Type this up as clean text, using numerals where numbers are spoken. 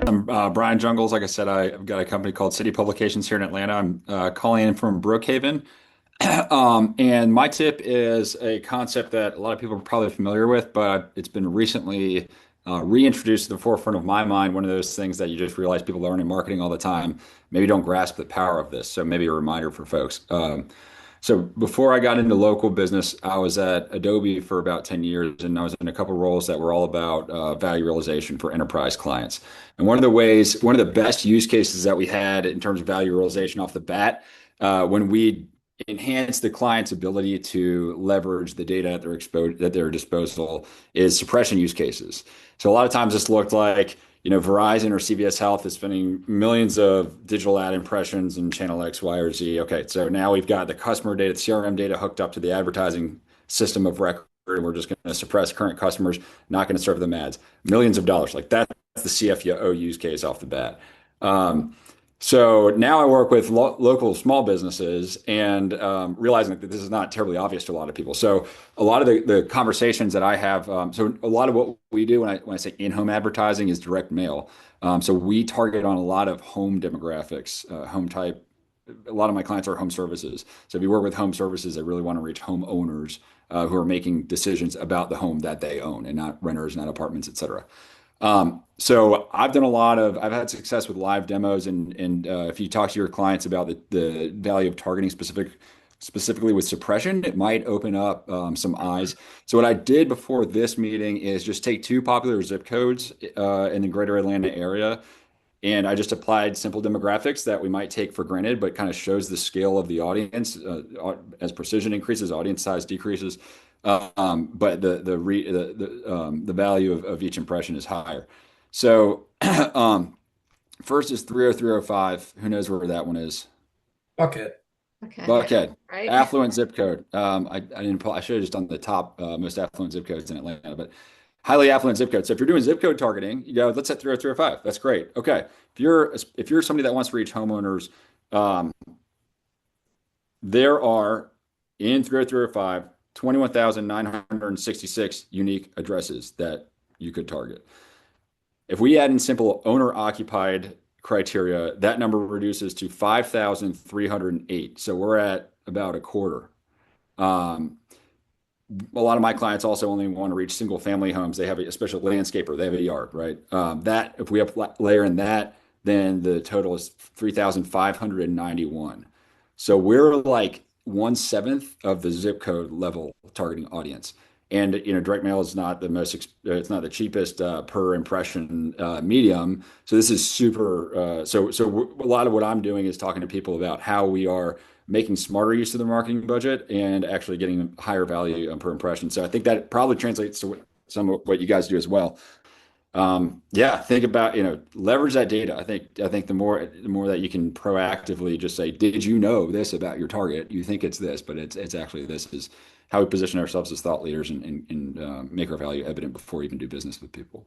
I'm Brian Jungles. Like I said, I've got a company called City Publications here in Atlanta. I'm calling in from Brookhaven. And my tip is a concept that a lot of people are probably familiar with, but it's been recently reintroduced to the forefront of my mind. One of those things that you just realize people learn in marketing all the time, maybe don't grasp the power of this. So maybe a reminder for folks. So before I got into local business, I was at Adobe for about 10 years, and I was in a couple roles that were all about value realization for enterprise clients. And one of the best use cases that we had in terms of value realization off the bat, when we enhance the client's ability to leverage the data at their disposal, is suppression use cases. So a lot of times this looked like, Verizon or CVS Health is spending millions of digital ad impressions in channel X, Y, or Z. Okay, so now we've got the customer data, the CRM data hooked up to the advertising system of record, and we're just going to suppress current customers, not going to serve them ads. Millions of dollars. Like that's the CFO use case off the bat. So now I work with local small businesses and realizing that this is not terribly obvious to a lot of people. So a lot of the conversations that I have, so a lot of what we do when I say in-home advertising is direct mail. So we target on a lot of home demographics, home type. A lot of my clients are home services. So if you work with home services, they really want to reach homeowners who are making decisions about the home that they own and not renters, not apartments, et cetera. So I've had success with live demos and if you talk to your clients about the value of targeting specifically with suppression, it might open up some eyes. So what I did before this meeting is just take two popular zip codes in the greater Atlanta area. And I just applied simple demographics that we might take for granted, but kind of shows the scale of the audience as precision increases, audience size decreases. But the value of each impression is higher. So first is 30305. Who knows where that one is? Bucket. Okay. Buckhead, Right. affluent zip code. I didn't pull, I should have just done the top most affluent zip codes in Atlanta, but highly affluent zip code. So if you're doing zip code targeting, you go, let's set 30305. That's great. Okay. If you're somebody that wants to reach homeowners, um, there are in 30305 21,966 unique addresses that you could target. If we add in simple owner occupied criteria, that number reduces to 5,308. So we're at about a quarter. Um, a lot of my clients also only want to reach single family homes. They have a special landscaper, they have a yard, right? That if we layer in that, then the total is 3,591. So we're like 1/7 of the zip code level targeting audience. And direct mail is not it's not the cheapest per impression medium. So this is super. A lot of what I'm doing is talking to people about how we are making smarter use of the marketing budget and actually getting higher value per impression. So I think that probably translates to some of what you guys do as well. Yeah, think about, leverage that data. I think the more that you can proactively just say, did you know this about your target? You think it's this, but it's actually this is how we position ourselves as thought leaders and make our value evident before we even do business with people.